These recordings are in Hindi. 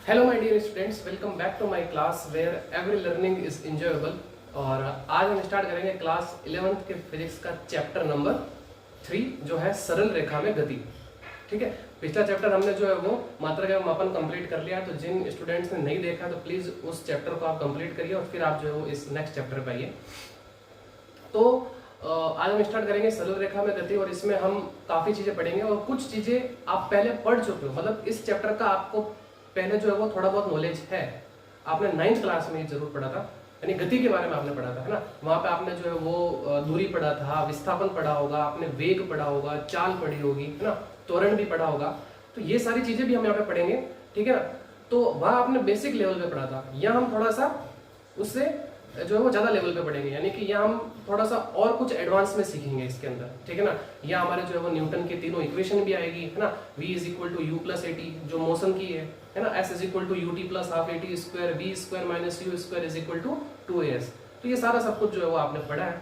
Hello my dear students, welcome back to my class where every learning is enjoyable. और आज हम स्टार्ट करेंगे क्लास 11th के फिजिक्स का चैप्टर नंबर 3 जो है सरल रेखा में गति। ठीक है, पिछला चैप्टर हमने जो है वो मात्रा का मापन कंप्लीट कर लिया, तो जिन स्टूडेंट्स ने नहीं देखा तो प्लीज उस चैप्टर को आप कंप्लीट करिए और फिर आप जो है वो इस नेक्स्ट चैप्टर पे आइए। तो आज हम स्टार्ट करेंगे सरल रेखा में गति और इसमें हम काफी चीजें पढ़ेंगे और कुछ चीजें आप पहले पढ़ चुके हो, मतलब इस चैप्टर का आपको पहले जो है वो थोड़ा बहुत नॉलेज है। आपने 9th क्लास में जरूर पढ़ा था, यानी गति के बारे में आपने पढ़ा था, है ना। वहां पे आपने जो है वो दूरी पढ़ा था, विस्थापन पढ़ा होगा, आपने वेग पढ़ा होगा, चाल पढ़ी होगी, है ना, त्वरण भी पढ़ा होगा। तो ये सारी चीजें भी हम यहाँ पे पढ़ेंगे, ठीक है ना। तो वहां आपने बेसिक लेवल पे पढ़ा था, यहाँ हम थोड़ा सा उससे जो है वो ज्यादा लेवल पे पढ़ेंगे, यानी कि यहाँ हम थोड़ा सा और कुछ एडवांस में सीखेंगे इसके अंदर, ठीक है ना। यहाँ हमारे जो है वो न्यूटन के तीनों इक्वेशन भी आएगी, है ना। v is equal to u plus a t जो मोशन की है ना। s is equal to u t plus half a t square v square minus u square is equal to 2as। तो ये सारा सब कुछ जो है वो आपने पढ़ा है,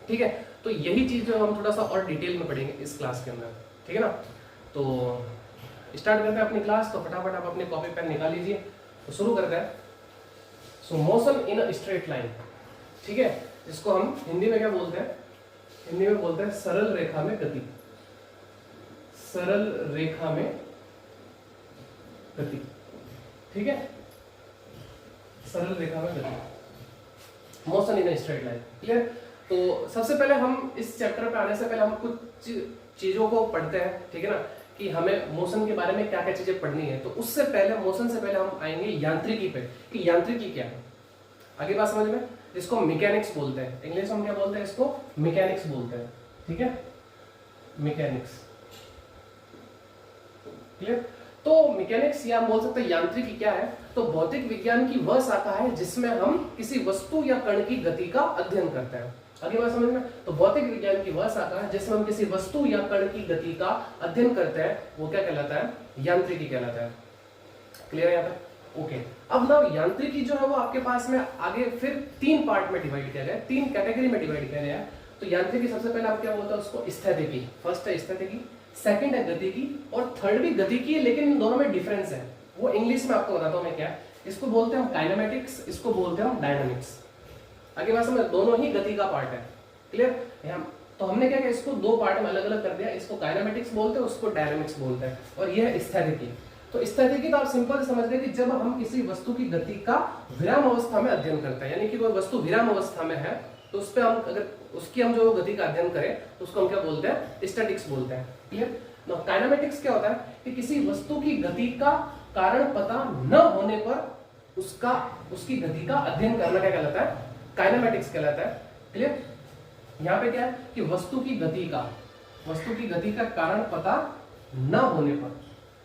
ठीक है। तो यही चीज जो हम थोड़ा सा और डिटेल में पढ़ेंगे इस क्लास के अंदर, ठीक है ना। तो स्टार्ट करते हैं अपनी क्लास। तो फटाफट आप अपनी कॉपी पेन निकाल लीजिए, तो शुरू करते हैं। सो motion in a straight line, ठीक है, जिसको हम हिंदी में क्या बोलते हैं, हिंदी में बोलते हैं सरल रेखा में गति। सरल रेखा में गति, ठीक है, सरल रेखा में गति, motion in a straight line, clear. तो सबसे पहले हम इस चैप्टर पे आने से पहले हम कुछ चीजों को पढ़ते हैं, ठीक है ना, कि हमें मोशन के बारे में क्या क्या चीजें पढ़नी है। तो उससे पहले, मोशन से पहले हम आएंगे यांत्रिकी पे, कि यांत्रिकी क्या है। आगे बात समझ में, जिसको मैकेनिक्स बोलते हैं, इंग्लिश में क्या बोलते हैं, इसको मैकेनिक्स बोलते हैं, ठीक है, मैकेनिक्स, क्लियर। तो मैकेनिक्स या हम बोल सकते हैं यांत्रिकी क्या है, तो भौतिक विज्ञान की वह शाखा है जिसमें हम किसी वस्तु या कण की गति का अध्ययन करते हैं। आगे बात समझ में, तो भौतिक विज्ञान की वह शाखा है जिसमें हम किसी वस्तु या कण की गति का अध्ययन करते हैं, वो क्या कहलाता है, यांत्रिकी कहलाता है। क्लियर है यहाँ पे, ओके। अब ना यांत्रिकी जो है वो आपके पास में आगे फिर 3 पार्ट में डिवाइड किया गया है, 3 कैटेगरी में डिवाइड किया गया है। तो यांत्रिकी सबसे पहले आप क्या बोलते हैं उसको, स्थितिकी। फर्स्ट है स्थितिकी, सेकंड है गतिकी और थर्ड भी गतिकी है, लेकिन इन दोनों में डिफरेंस है। वो इंग्लिश में आपको बताता हूं मैं क्या। इसको बोलते हैं हम काइनेमेटिक्स, इसको बोलते हैं हम डायनामिक्स। आगे बात समझ, दोनों ही गति का पार्ट है, क्लियर। तो हमने क्या किया, इसको 2 पार्ट में अलग अलग कर दिया, इसको काइनेमेटिक्स बोलते हैं, उसको डायनामिक्स बोलते हैं, और यह है स्थितिकी। तो स्थितिकी तो आप सिंपल समझ गए कि जब हम किसी वस्तु की गति का विराम अवस्था में अध्ययन करते हैं, यानी कि कोई वस्तु विराम अवस्था में है तो उस पे हम अगर उसकी हम जो गति का अध्ययन करें तो उसको हम क्या बोलते हैं, स्टैटिक्स बोलते हैं, क्लियर। नाउ काइनेमेटिक्स क्या होता है कि किसी वस्तु की गति का कारण पता न होने पर उसकी गति का अध्ययन करना क्या कहलाता है, काइनेमेटिक्स कहलाता है, क्लियर। यहाँ पे क्या है कि वस्तु की गति का कारण पता न होने पर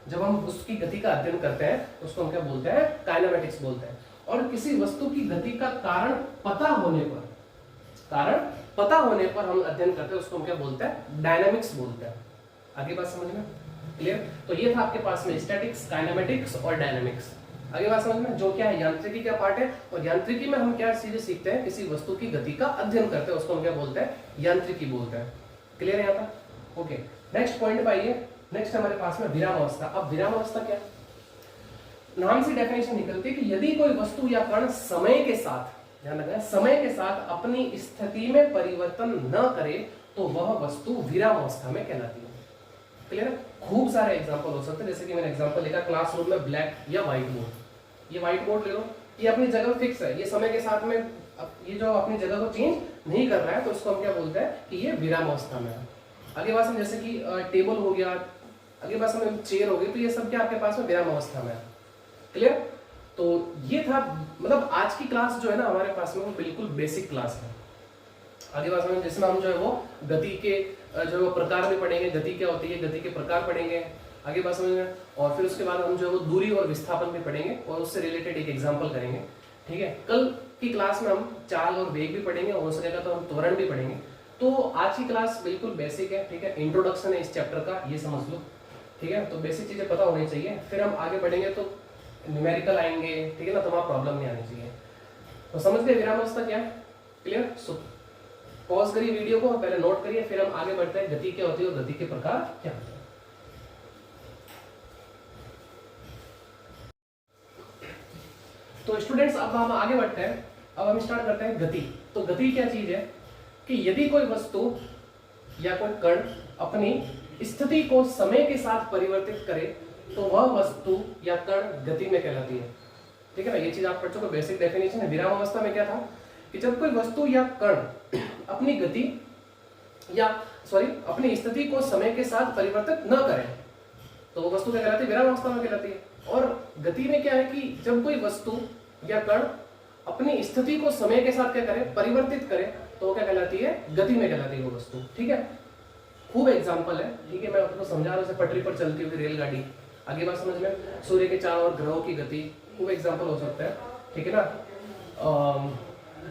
जब हम उसकी गति का अध्ययन करते हैं उसको हम क्या बोलते हैं, काइनेमेटिक्स बोलते हैं। और किसी वस्तु की गति का कारण पता होने पर हम अध्ययन करते हैं उसको हम क्या बोलते हैं, डायनामिक्स बोलते हैं। आगे बात समझ में, क्लियर। तो ये था आपके पास में स्टैटिक्स, काइनेमेटिक्स और डायनामिक्स। आगे बात समझ में, जो क्या है, यांत्रिकी का पार्ट है। और यांत्रिकी में हम क्या चीजें सीखते हैं, किसी वस्तु की गति का अध्ययन करते हैं उसको हम क्या बोलते हैं, यांत्रिकी बोलते हैं, क्लियर है यहाँ तक, ओके। नेक्स्ट पॉइंट पे आइए। नेक्स्ट हमारे पास में विराम अवस्था। अब विराम अवस्था क्या, नाम से डेफिनेशन निकलती है कि यदि कोई वस्तु या कण समय के साथ, ध्यान रखना, समय के साथ अपनी स्थिति में परिवर्तन न करे तो वह वस्तु विराम अवस्था में कहलाती है, क्लियर। खूब सारे एग्जांपल हो सकते हैं, जैसे कि मैंने एग्जांपल लिखा क्लासरूम में ब्लैक या व्हाइट बोर्ड। ये व्हाइट बोर्ड ले लो, ये अपनी जगह फिक्स है, ये समय के साथ में ये जो अपनी जगह को चेंज नहीं कर रहा है, तो उसको हम क्या बोलते हैं कि ये विराम अवस्था में है। आगे बात में, जैसे कि टेबल हो गया, आगे बात में चेयर हो गई, तो ये सब क्या आपके पास में विराम अवस्था में है, क्लियर। तो ये था, मतलब आज की क्लास जो है ना हमारे पास में वो बिल्कुल बेसिक क्लास है। आगे बात में, जिसमें हम जो है वो गति के जो है वो प्रकार भी पढ़ेंगे, गति क्या होती है, गति के प्रकार पढ़ेंगे, आगे बात समझ में। और फिर उसके बाद हम जो है वो दूरी और विस्थापन भी पढ़ेंगे और उससे रिलेटेड एक एग्जांपल करेंगे, ठीक है। कल की क्लास में हम चाल और वेग भी पढ़ेंगे और हो सकेगा तो हम त्वरण भी पढ़ेंगे। तो आज की क्लास बिल्कुल बेसिक है, ठीक है, इंट्रोडक्शन है इस चैप्टर का, ये समझ लो, ठीक है। तो बेसिक चीजें पता होनी चाहिए, फिर हम आगे बढ़ेंगे तो न्यूमेरिकल आएंगे, ठीक है ना, तो वहां प्रॉब्लम नहीं आनी चाहिए। तो समझ गए विराम अवस्था क्या है, क्लियर। सो पॉज करिए वीडियो को, पहले नोट करिए, फिर हम आगे बढ़ते हैं, गति क्या होती है और गति के प्रकार क्या होते हैं। तो स्टूडेंट्स अब हम आगे बढ़ते हैं। अब हम स्टार्ट करते हैं गति। तो गति क्या चीज है कि यदि कोई वस्तु या कोई कण अपनी स्थिति को समय के साथ परिवर्तित करे तो वह वस्तु या कण गति में कहलाती है। ठीक है ना, ये चीज आप पढ़ चुके, बेसिक डेफिनेशन है। विराम अवस्था में क्या था कि जब कोई वस्तु या कण अपनी गति या अपनी स्थिति को समय के साथ परिवर्तित न करे तो वो वस्तु क्या कहलाती है, विराम अवस्था में कहलाती है। और गति में क्या है कि जब कोई वस्तु या कण अपनी स्थिति को समय के साथ क्या करे, परिवर्तित करे, तो वो क्या कहलाती है, गति में कहलाती है वो वस्तु। ठीक है, खूब एग्जांपल है। ठीक है, मैं आपको समझा रहा हूँ, पटरी पर चलती हुई रेलगाड़ी, आगे बात समझ में, सूर्य के चारों ओर ग्रहों की गति, खूब एग्जांपल हो सकता है। ठीक है ना,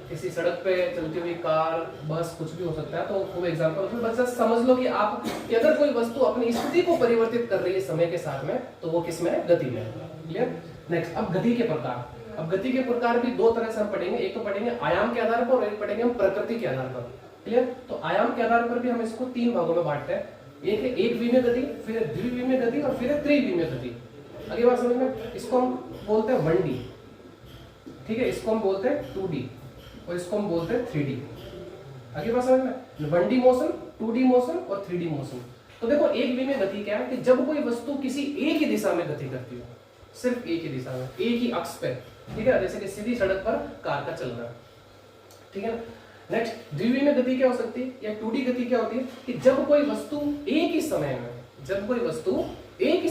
किसी सड़क पे चलती हुई कार, बस, कुछ भी हो सकता है, तो खूब एग्जांपल हो सकता है। बस समझ लो कि आप कि अगर कोई वस्तु अपनी स्थिति को परिवर्तित कर रही है समय के साथ में तो वो किस में है, गति में। क्लियर। नेक्स्ट, अब गति के प्रकार। अब गति के प्रकार भी दो तरह से हम पढ़ेंगे, एक तो पढ़ेंगे आयाम के आधार पर और एक पढ़ेंगे हम प्रकृति के आधार पर। क्लियर। तो आयाम के आधार पर भी हम इसको तीन भागों में बांटते हैं। एक है एक विमीय गति, फिर द्विविमीय गति और फिर त्रिविमीय गति। अगली बात समझ में, इसको हम बोलते हैं 1D। ठीक है, इसको हम बोलते हैं 2D और इसको हम बोलते हैं 3D। आगे बात समझ में, 1D मोशन, 2D मोशन और 3D मोशन। तो देखो, एक विमीय गति क्या है कि जब कोई वस्तु किसी एक ही दिशा में गति करती हो, सिर्फ एक ही दिशा में, एक ही अक्ष पे। ठीक है, जैसे कि सीधी सड़क पर कार का चलना। ठीक है। नेक्स्ट, द्विविमीय गति क्या हो सकती है या 2D गति क्या होती है कि जब कोई वस्तु एक ही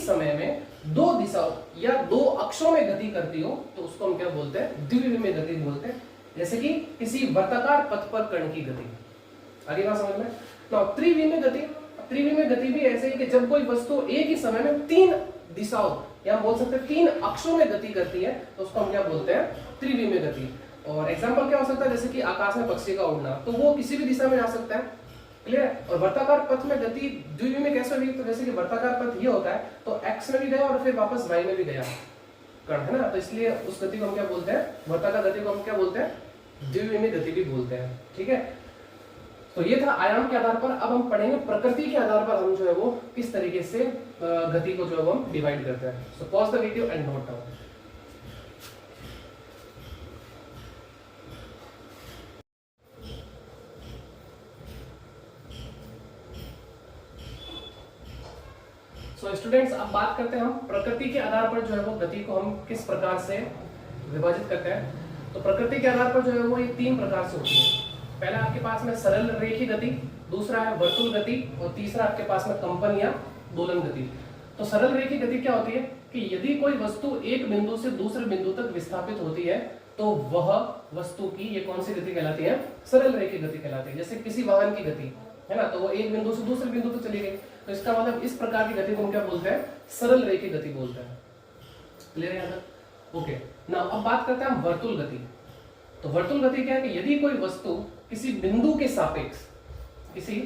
समय में दो दिशाओं या दो अक्षों में गति करती हो तो उसको हम क्या बोलते हैं, द्विविमीय गति बोलते हैं। जैसे कि किसी वर्ताकार पथ पर कण की गति। आगे बात समझ में। तो त्रिविमीय गति भी ऐसे ही कि जब कोई वस्तु एक ही समय में तीन दिशाओं या बोल सकते हैं तीन अक्षों में गति करती है तो उसको हम क्या बोलते हैं, त्रिविमीय गति। और एग्जांपल क्या हो सकता है, जैसे कि आकाश में पक्षी का उड़ना, तो वो किसी भी दिशा में जा सकता है। क्लियर। और वर्ताकार पथ में गति द्विविमीय कैसे हुई, तो जैसे कि वर्ताकार पथ ये होता है तो एक्स में भी गया और फिर वापस वाई में भी गया कण, है ना, तो इसलिए उस गति को हम क्या बोलते हैं, वर्ताकार गति को हम क्या बोलते हैं, द्विविमीय गति भी बोलते हैं। ठीक है, तो ये था आयाम के आधार पर। अब हम पढ़ेंगे प्रकृति के आधार पर हम जो है वो किस तरीके से गति को जो है वो हम डिवाइड करते हैं। So pause the video and note down. So students, अब बात करते हैं हम प्रकृति के आधार पर जो है वो गति को हम किस प्रकार से विभाजित करते हैं। तो प्रकृति के आधार पर जो है वो ये तीन प्रकार से होती है। पहला आपके पास में सरल रेखीय गति, दूसरा है वर्तुल गति और तीसरा आपके पास में कंपन या दोलन गति। तो सरल रेखीय गति क्या होती है कि यदि कोई वस्तु एक बिंदु से दूसरे बिंदु तक विस्थापित होती है तो वह वस्तु की ये कौन सी गति कहलाती है, सरल रेखीय गति कहलाती है। जैसे किसी वाहन की गति है ना, तो वो एक बिंदु से दूसरे बिंदु तक चली गई, तो इसका मतलब इस प्रकार की गति को हम क्या बोलते हैं, सरल रेखीय गति बोलते हैं। क्लियर है यहाँ? ओके। नाउ अब बात करते हैं हम वर्तुल गति। तो वर्तुल गति क्या है कि यदि कोई वस्तु किसी बिंदु के सापेक्ष, किसी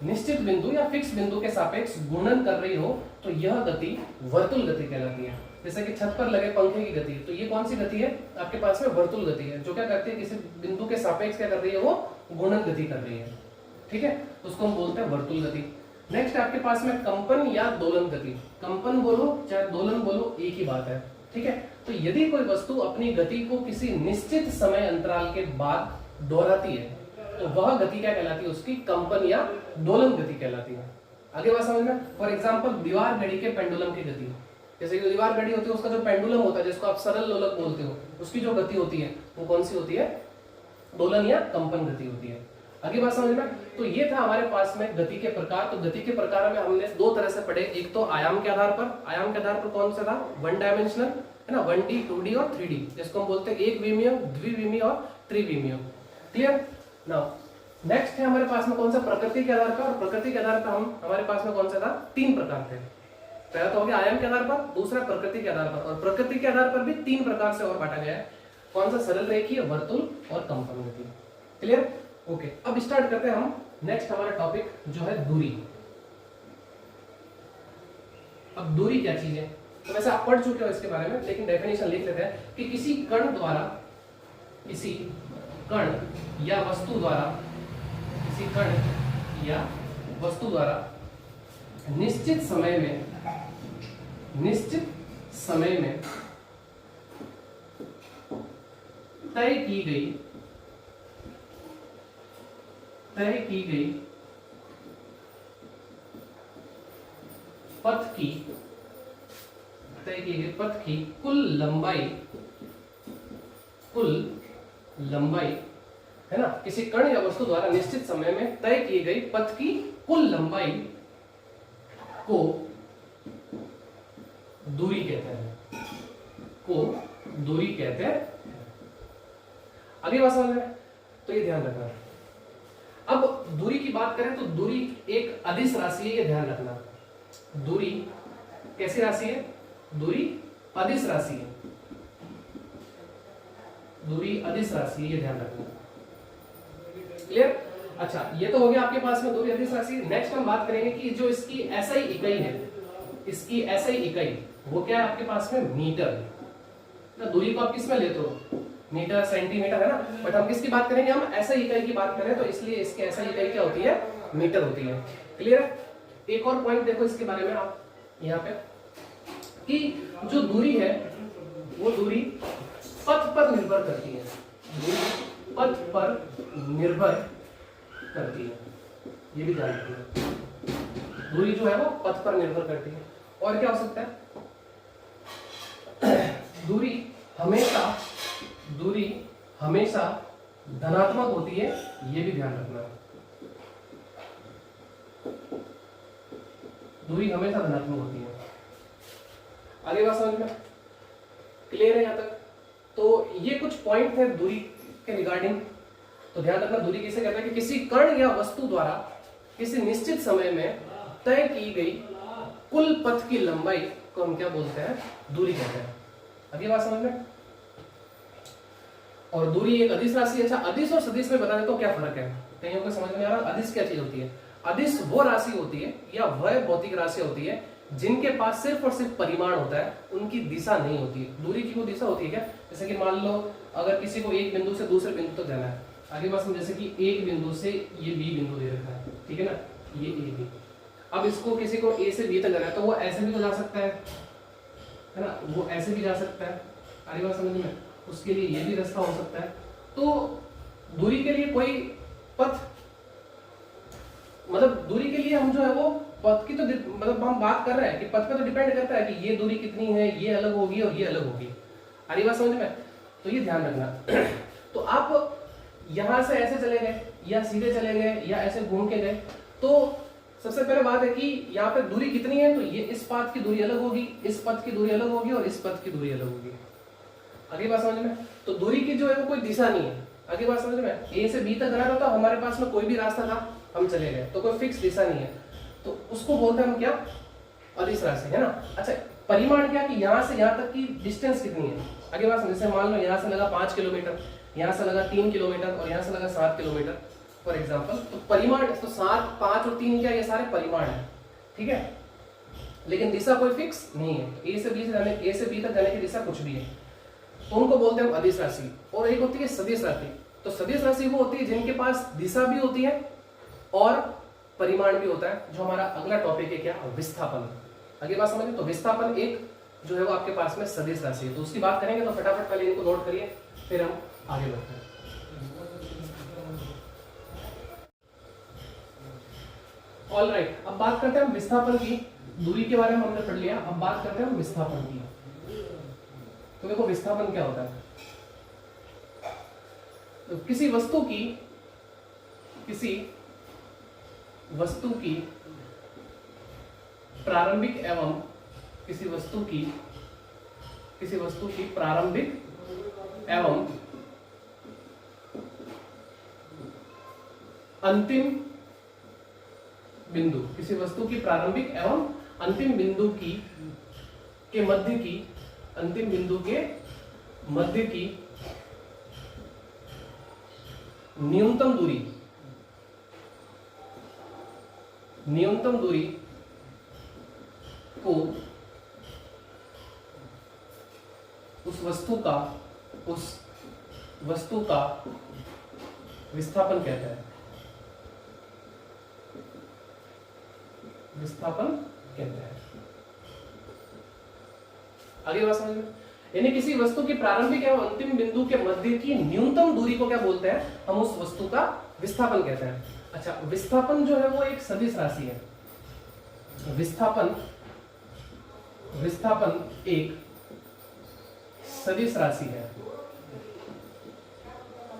निश्चित बिंदु या फिक्स बिंदु के सापेक्ष घूर्णन कर रही हो तो यह गति वर्तुल गति कहलाती है। जैसे कि छत पर लगे पंखे की गति, तो ये कौन सी गति है आपके पास में, वर्तुल गति है, जो क्या करती है, किसी बिंदु के सापेक्ष क्या कर रही है, वो घूर्णन गति कर रही है। ठीक है, उसको हम बोलते हैं वर्तुल गति। नेक्स्ट आपके पास में कंपन या दोलन गति। कंपन बोलो चाहे दोलन बोलो एक ही बात है। ठीक है, तो यदि कोई वस्तु अपनी गति को किसी निश्चित समय अंतराल के बाद दोहराती है तो वह गति क्या कहलाती है, उसकी कंपन या दोलन गति कहलाती है। आगे बात समझ में। फॉर एग्जांपल दीवार घड़ी के पेंडुलम की गति, जैसे कि दीवार घड़ी होती है उसका जो पेंडुलम होता है जिसको आप सरल लोलक बोलते हो, उसकी जो गति होती है वो कौन सी होती है, दोलन या कंपन गति होती है। आगे बात समझ में। तो ये था हमारे पास में गति के प्रकार। तो गति के प्रकार में हमने दो तरह से पढ़े, एक तो आयाम के आधार पर। आयाम के आधार पर कौन सा था, वन डायमेंशनल, है ना, 1D 2D और 3D, जिसको हम बोलते हैं एक विमीय, द्विविमीय और त्रिविमीय। क्लियर। नाउ नेक्स्ट है हमारे पास में कौन सा, प्रकृति के आधार पर। और प्रकृति के आधार पर हमारे पास में कौन सा था, तीन प्रकार थे। पहला तो हो गया आयाम के आधार पर, दूसरा प्रकृति के आधार पर, और प्रकृति के आधार पर भी तीन प्रकार से और बांटा गया है। कौन सा, सरल रेखीय, वर्तुल और कंपन गति। क्लियर। ओके, अब स्टार्ट करते हैं हम नेक्स्ट हमारा टॉपिक जो है दूरी। अब दूरी क्या चीज है, तो वैसे आप पढ़ चुके हो इसके बारे में, लेकिन डेफिनेशन लिख लेते हैं कि किसी कण द्वारा, किसी कण या वस्तु द्वारा, किसी कण या वस्तु द्वारा निश्चित समय में तय की गई पथ की कुल लंबाई है ना, किसी कण या वस्तु द्वारा निश्चित समय में तय की गई पथ की कुल लंबाई को दूरी कहते हैं। अगली बात समझ में, तो ये ध्यान रखना। अब दूरी की बात करें तो दूरी एक अदिश राशि है, ये ध्यान रखना। दूरी कैसी राशि है? दूरी अदिश राशि है। ये ध्यान रखना। क्लियर? अच्छा, ये तो हो गया आपके पास में दूरी अदिश राशि। नेक्स्ट हम बात करेंगे कि जो इसकी एसआई इकाई है, इसकी एसआई इकाई वो क्या है आपके पास में? मीटर। ना दूरी को आप किस में लेते हो? मीटर, सेंटीमीटर, है ना। बट हम किसकी बात करेंगे? हम एसआई इकाई की बात करें तो इसलिए इसकी एसआई इकाई क्या होती है? मीटर होती है। क्लियर है? एक और पॉइंट देखो इसके बारे में आप यहाँ पे, कि जो दूरी है वो दूरी पथ पर निर्भर करती है। ये भी ध्यान रखना। दूरी जो है वो पथ पर निर्भर करती है। और क्या हो सकता है? दूरी हमेशा धनात्मक होती है, ये भी ध्यान रखना। दूरी हमेशा धनात्मक होती है। आगे बात समझ में क्लियर है यहाँ तक? तो ये कुछ पॉइंट है दूरी के रिगार्डिंग। तो ध्यान रखना, दूरी किसे कहते हैं? कि किसी कण या वस्तु द्वारा किसी निश्चित समय में तय की गई कुल पथ की लंबाई को हम क्या बोलते हैं? दूरी कहते हैं। अगली बात समझ में। और दूरी एक अदिश राशि है। अच्छा, अदिश और सदिश में बता देता हूं क्या फर्क है, कईयों को समझ में आ रहा? अदिश क्या चीज होती है? अदिश वो राशि होती है या वह भौतिक राशि होती है जिनके पास सिर्फ और सिर्फ परिमाण होता है, उनकी दिशा नहीं होती है। दूरी की वो दिशा होती है क्या? जैसे कि मान लो अगर किसी को एक बिंदु से दूसरे बिंदु तक जाना है, आगे बात समझ, जैसे कि एक बिंदु से ये बी बिंदु दे रखा है, ठीक है ना, ये ए बी। अब इसको किसी को ए से बी तक जाना है तो वो ऐसे भी तो जा सकता है ना, वो ऐसे भी जा सकता है। आगे बात समझ में, उसके लिए ये भी रास्ता हो सकता है। तो दूरी के लिए कोई पथ, मतलब दूरी के लिए हम जो है वो पथ की तो मतलब हम बात कर रहे हैं कि पथ पे तो डिपेंड करता है कि ये दूरी कितनी है, ये अलग होगी और ये अलग होगी। आगे बात समझ में, तो ये ध्यान रखना। तो आप यहां से ऐसे चले गए या सीधे चले गए या ऐसे घूम के गए, तो सबसे पहले बात है कि यहाँ पे दूरी कितनी है, तो ये इस पाथ की दूरी अलग होगी, इस पथ की दूरी अलग होगी और इस पथ की दूरी अलग होगी। आगे बात समझ में, तो दूरी की जो है वो कोई दिशा नहीं है। आगे बात समझ में, ए से बी तक जाना था तो हमारे पास में कोई भी रास्ता था, हम चले गए, तो कोई फिक्स दिशा नहीं है, तो उसको बोलते हैं हम क्या? अदिश राशि, है ना। अच्छा, परिमाण क्या? कि यहाँ से यहाँ तक की डिस्टेंस कितनी है। आगे बात समझ, जैसे मान लो यहाँ से लगा 5 किलोमीटर, यहाँ से लगा 3 किलोमीटर और यहाँ से लगा 7 किलोमीटर फॉर एग्जाम्पल। तो परिमाण, तो 7, 5 और 3 क्या, ये सारे परिमाण है, ठीक है, लेकिन दिशा कोई फिक्स नहीं है। ए से बी तक जाने की दिशा कुछ भी है, तो उनको बोलते हैं हम अदिश राशि। और एक होती है सदिश राशि। तो सदिश राशि वो होती है जिनके पास दिशा भी होती है और परिमाण भी होता है, जो हमारा अगला टॉपिक है क्या? विस्थापन। आगे बात समझिए, तो विस्थापन एक जो है वो आपके पास में सदिश राशि है, तो उसकी बात करेंगे। तो फटाफट पहले इनको नोट करिए, फिर हम आगे बढ़ते हैं। ऑल राइट, अब बात करते हैं हम विस्थापन की। दूरी के बारे में हमने पढ़ लिया, अब बात करते हैं हम विस्थापन की। तो देखो विस्थापन क्या होता है? तो किसी वस्तु की प्रारंभिक एवं किसी वस्तु की प्रारंभिक एवं अंतिम बिंदु, किसी वस्तु की प्रारंभिक एवं अंतिम बिंदु के मध्य की न्यूनतम दूरी को उस वस्तु का विस्थापन कहते हैं। विस्थापन कहते हैं। आगे बात समझ में, यानी किसी वस्तु की प्रारंभिक एवं अंतिम बिंदु के मध्य की न्यूनतम दूरी को क्या बोलते हैं, हम उस वस्तु का विस्थापन कहते हैं। अच्छा, विस्थापन जो है वो एक सदिश राशि है। विस्थापन एक सदिश राशि है।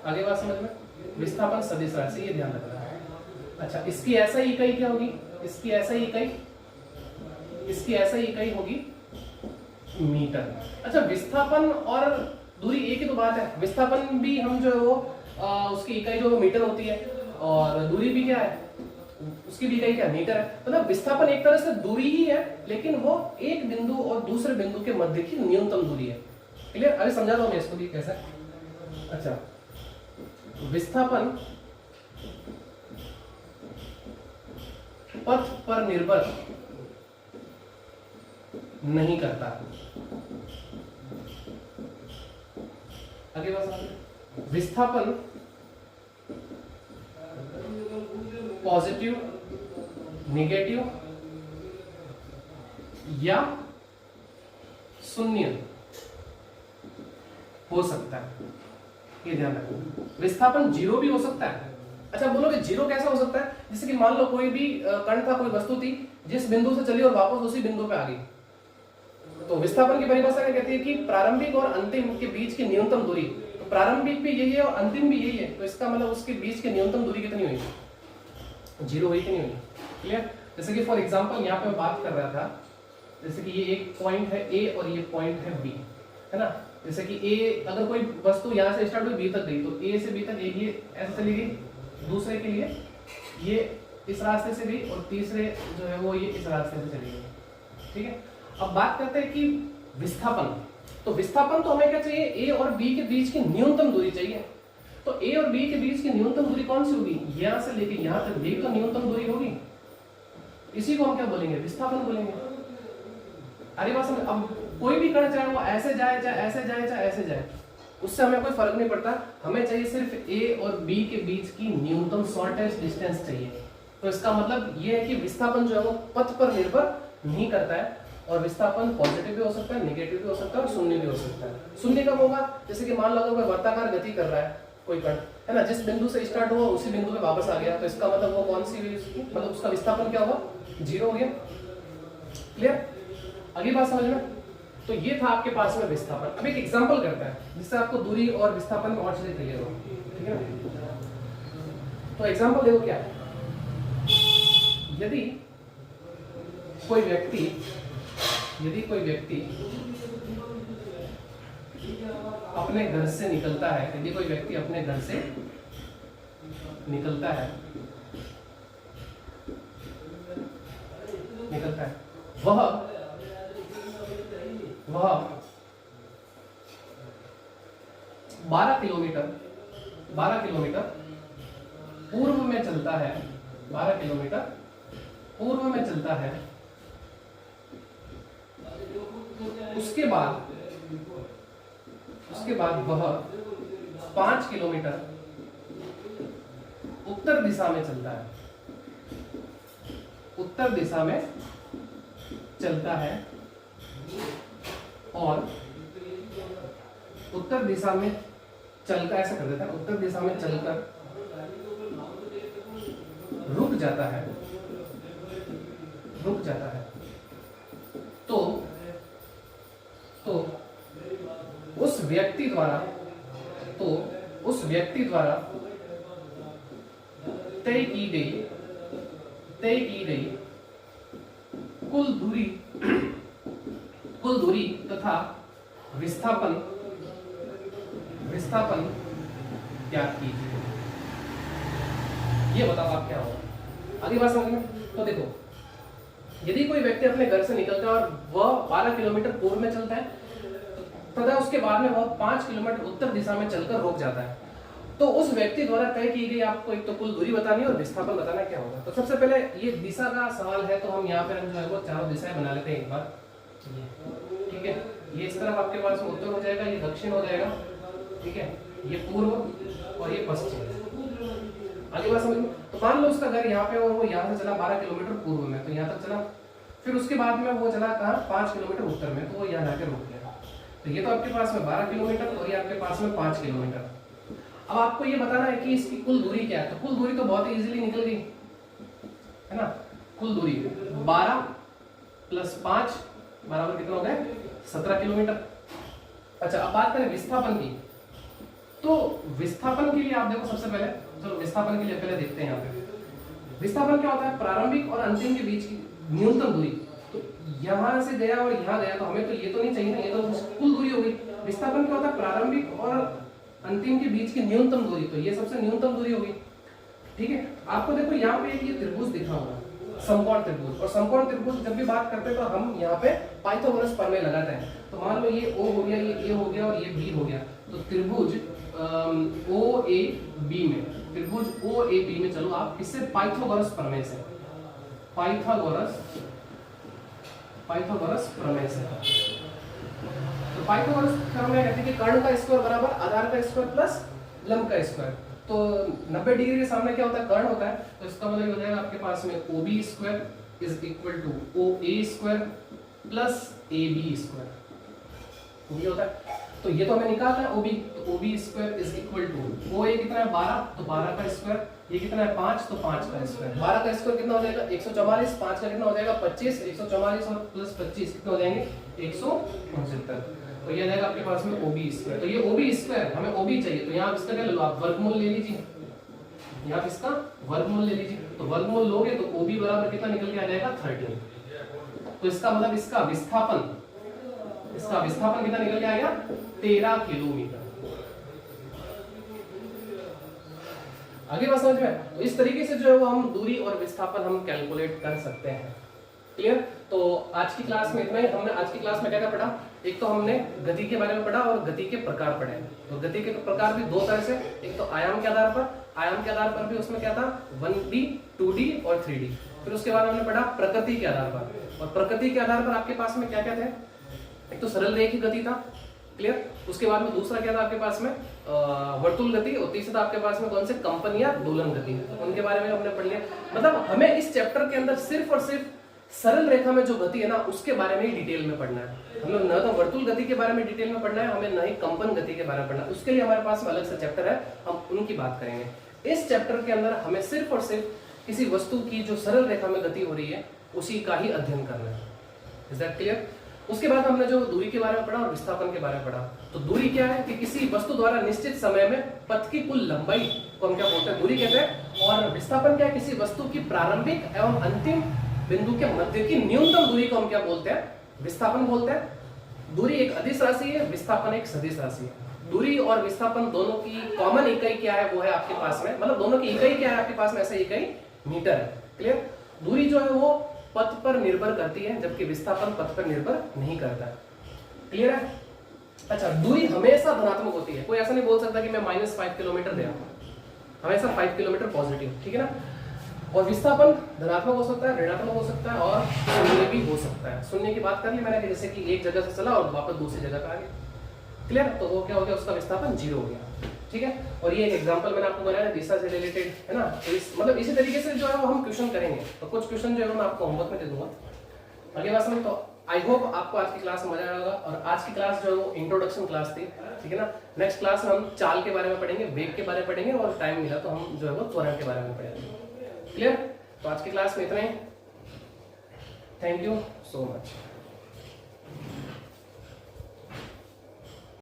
आगे बात समझ में, विस्थापन सदिश राशि, ये ध्यान रखना है। अच्छा, इसकी ऐसा इकाई क्या होगी, इसकी ऐसा इकाई होगी मीटर। अच्छा, विस्थापन और दूरी एक ही तो बात है। विस्थापन भी हम जो है वो उसकी इकाई जो मीटर होती है, और दूरी भी क्या है, उसकी भी इकाई क्या, मीटर है। मतलब विस्थापन एक तरह से दूरी ही है, लेकिन वो एक बिंदु और दूसरे बिंदु के मध्य की न्यूनतम दूरी है। क्लियर? अभी समझा दो मैं इसको भी कैसे। अच्छा, विस्थापन पथ पर निर्भर नहीं करता। आगे बात समझिए। विस्थापन पॉजिटिव, नेगेटिव या शून्य हो सकता है, ये ध्यान रखो। विस्थापन जीरो भी हो सकता है। अच्छा, बोलोगे जीरो कैसा हो सकता है? जैसे कि मान लो कोई भी कण था, कोई वस्तु थी, जिस बिंदु से चली और वापस उसी बिंदु पे आ गई, तो विस्थापन की परिभाषा क्या कहती है कि प्रारंभिक और अंतिम के बीच की न्यूनतम दूरी। तो प्रारंभिक भी यही है और अंतिम भी यही है, तो इसका मतलब उसके बीच की न्यूनतम दूरी कितनी हुई, जीरो हुई कि नहीं हुई। क्लियर? जैसे कि फॉर एग्जांपल यहाँ पे मैं बात कर रहा था, जैसे कि ये एक पॉइंट है ए और ये पॉइंट है बी, है ना। जैसे कि ए, अगर कोई वस्तु यहाँ से स्टार्ट हुई बी तक गई, तो ए से बी तक एक ये ऐसे चली गई, दूसरे के लिए ये इस रास्ते से गई, और तीसरे जो है वो ये इस रास्ते से चली गई। ठीक है, अब बात करते हैं कि विस्थापन। तो विस्थापन तो हमें क्या चाहिए, ए और बी के बीच की न्यूनतम दूरी चाहिए। तो ए और बी के बीच की न्यूनतम दूरी कौन सी होगी, यहां से लेके यहां तक, यही तो न्यूनतम दूरी होगी। इसी को हम क्या बोलेंगे, विस्थापन बोलेंगे। अरे बात समझ। अब कोई भी कण, चाहे वो ऐसे जाए, चाहे ऐसे जाए, चाहे ऐसे जाए, उससे हमें कोई फर्क नहीं पड़ता। हमें चाहिए सिर्फ ए और बी के बीच की न्यूनतम शॉर्टेस्ट डिस्टेंस चाहिए। तो इसका मतलब ये है कि विस्थापन जो है वो पथ पर निर्भर नहीं करता है, और विस्थापन पॉजिटिव भी हो सकता है, नेगेटिव भी हो सकता है, और शून्य भी हो सकता है। शून्य कब होगा, जैसे कि मान लो अगर कोई वर्ताकार गति कर रहा है कोई कण, है ना, जिस बिंदु से स्टार्ट हुआ उसी बिंदु पे वापस आ गया, तो इसका मतलब वो कौन सी हुई उसकी, मतलब उसका विस्थापन क्या होगा, जीरो हो गया। क्लियर? अगली बात समझ में। तो ये था आपके पास में विस्थापन। अब एक एग्जांपल करते हैं जिससे आपको दूरी और विस्थापन में और चीजें क्लियर हो। ठीक है, तो एग्जांपल देखो क्या है। यदि कोई व्यक्ति अपने घर से निकलता है, यदि कोई व्यक्ति अपने घर से निकलता है, वह 12 किलोमीटर पूर्व में चलता है, 12 किलोमीटर पूर्व में चलता है। उसके बाद वह 5 किलोमीटर उत्तर दिशा में चलता है, उत्तर दिशा में चलता है, और उत्तर दिशा में चलकर, ऐसा कर देता है, उत्तर दिशा में चलकर रुक जाता है, तो उस व्यक्ति द्वारा तय की गई कुल दूरी तथा विस्थापन ज्ञात कीजिए। ये बताओ आप क्या होगा। अगली बात समझ में। तो देखो, यदि कोई व्यक्ति अपने घर से निकलता है और वह 12 किलोमीटर पूर्व में चलता है, तथा उसके बाद में वह 5 किलोमीटर उत्तर दिशा में चलकर रुक जाता है, तो उस व्यक्ति द्वारा तय की गई आपको एक तो कुल दूरी बतानी है और विस्थापन बताना क्या होगा। तो सबसे पहले ये दिशा का सवाल है, तो हम यहाँ पे जो है वो चारों दिशाएं बना लेते हैं एक बार। ठीक है, ये इस तरफ आपके पास उत्तर हो जाएगा, ये दक्षिण हो जाएगा, ठीक है, ये पूर्व और ये पश्चिम। आगे बात समझ में। तो मान लो उसका घर यहाँ पे और वो यहाँ से चला 12 किलोमीटर पूर्व में, तो यहाँ तक चला, फिर उसके बाद में वो चला कहाँ, 5 किलोमीटर उत्तर में, तो वो यहाँ जाकर रुक गया। तो ये तो आपके पास में 12 किलोमीटर और ये आपके पास में 5 किलोमीटर। अब आपको ये बताना है कि इसकी कुल दूरी क्या है। तो कुल दूरी तो बहुत ही इजीली निकल गई है ना। कुल दूरी 12 + 5 बराबर कितना हो गया 17 किलोमीटर। अच्छा अब बात करें विस्थापन की। तो विस्थापन के लिए आप देखो सबसे पहले, चलो विस्थापन के लिए पहले देखते हैं। यहाँ पे विस्थापन क्या होता है, प्रारंभिक और अंतिम के बीच की न्यूनतम दूरी। तो यहाँ से गया और यहाँ गया, तो हमें तो ये तो नहीं चाहिए ना, ये तो कुल दूरी हो गई। विस्थापन क्या होता है, प्रारंभिक और अंतिम के बीच की न्यूनतम दूरी। तो ये सबसे न्यूनतम दूरी होगी, ठीक है। आपको देखो यहाँ पे ये त्रिभुज दिखा होगा, समकोण त्रिभुज। और समकोण त्रिभुज जब भी बात करते हैं तो हम यहाँ पे पाइथागोरस प्रमेय लगाते हैं। तो मान लो ये O हो गया, ये A हो गया और ये B हो गया। तो त्रिभुज OAB में, त्रिभुज OAB में चलो आप इससे पाइथागोरस प्रमेय से, पाइथागोरस प्रमेय से। तो पाइथागोरस प्रमेय कहते हैं कि कर्ण का स्क्वायर बराबर आधार का स्क्वायर प्लस लंब का स्क्वायर। तो 90 डिग्री के सामने क्या होता है, कर्ण होता है। तो इसका मतलब ये हो जाएगा आपके पास में OB square is equal to OA square plus AB square, ये होता है। तो ये तो हमें निकालना है OB, तो OB square is equal to OA कितना है 12, तो 12 का स्क्वायर, ये कितना है 5, तो 5 का स्क्वायर। 12 का स्क्वायर कितना हो जाएगा 144, 5 का कितना हो जाएगा 25, 144 और प्लस 25 कितना हो जाएंगे 169। तो ये आ जाएगा आपके पास में OB स्क्वायर। तो ये OB स्क्वायर हमें OB चाहिए, तो यहाँ इसका क्या लो आप वर्गमूल ले लीजिए, यहाँ इसका वर्गमूल ले लीजिए। तो वर्गमूल लोगे तो OB बराबर कितना निकल के आ जाएगा 13। तो इसका मतलब इसका विस्थापन कितना निकल के आएगा 13 किलोमीटर। आगे बात समझ में। तो इस तरीके से जो है वो हम दूरी और विस्थापन हम कैलकुलेट कर सकते हैं। क्लियर। तो आज की क्लास में इतना ही। हमने आज की क्लास में क्या क्या पढ़ा, एक तो हमने गति के बारे में पढ़ा और गति के प्रकार पढ़े। तो गति के प्रकार भी दो तरह से, एक तो आयाम के आधार पर भी उसमें क्या था 1D 2D और 3D। फिर उसके बाद हमने पढ़ा प्रकृति के आधार पर, और प्रकृति के आधार पर आपके पास में क्या क्या थे, एक तो सरल रेखीय गति था, क्लियर। उसके बाद में दूसरा क्या था आपके पास में वर्तुल गति, और तीसरा आपके पास में कौन से कंपन या दोलन गति, उनके बारे में हमने पढ़ लिया। मतलब हमें इस चैप्टर के अंदर सिर्फ और सिर्फ सरल रेखा में जो गति है ना उसके बारे में ही डिटेल में पढ़ना है। हम लोग न तो वर्तुल गति के बारे में डिटेल में पढ़ना है, हमें न ही कंपन गति के बारे में पढ़ना है। उसके लिए हमारे पास में अलग से चैप्टर है, हम उनकी बात करेंगे। इस चैप्टर के अंदर हमें सिर्फ और सिर्फ किसी वस्तु की जो सरल रेखा में गति हो रही है उसी का ही अध्ययन करना है। Is that clear. उसके बाद हमने जो दूरी के बारे में पढ़ा और विस्थापन के बारे में पढ़ा। तो दूरी क्या है कि किसी वस्तु द्वारा निश्चित समय में पथ की कुल लंबाई को हम क्या बोलते हैं, दूरी कहते हैं। और विस्थापन क्या है, किसी वस्तु की प्रारंभिक एवं अंतिम बिंदु के मध्य की न्यूनतम दूरी को हम क्या बोलते हैं, विस्थापन बोलते हैं। दूरी एक अदिश राशि है, विस्थापन एक सदिश राशि है। दूरी और विस्थापन दोनों की कॉमन इकाई क्या है, वो है आपके पास में, मतलब दोनों की इकाई क्या है आपके पास में, ऐसा इकाई मीटर है। क्लियर। दूरी जो है वो पथ पर निर्भर करती है, जबकि विस्थापन पथ पर निर्भर नहीं करता है। क्लियर है। अच्छा, दूरी हमेशा धनात्मक होती है, कोई ऐसा नहीं बोल सकता कि मैं -5 किलोमीटर दे रहा हूं, हमेशा 5 किलोमीटर पॉजिटिव, ठीक है ना। और विस्थापन धनात्मक हो सकता है, ऋणात्मक हो सकता है और शून्य भी हो सकता है। शून्य की बात कर ली मैंने, जैसे कि एक जगह से चला और वापस दूसरी जगह पे आ गया। क्लियर। तो वो क्या हो गया, उसका विस्थापन 0 हो गया, ठीक है। और ये एक एग्जांपल मैंने आपको बनाया दिशा से रिलेटेड, है ना। मतलब इसी तरीके से जो है वो हम क्वेश्चन करेंगे। तो कुछ क्वेश्चन जो है मैं आपको होमवर्क में दे दूंगा अगले क्लास में। तो आई होप आपको आज की क्लास में मजा आया होगा। और आज की क्लास जो है वो इंट्रोडक्शन क्लास थी, ठीक है ना। नेक्स्ट क्लास में हम चाल के बारे में पढ़ेंगे, वेग के बारे में पढ़ेंगे, और टाइम मिला तो हम जो है वो त्वरण के बारे में पढ़ेंगे। क्लियर। तो आज की क्लास में इतना ही। Thank you so much.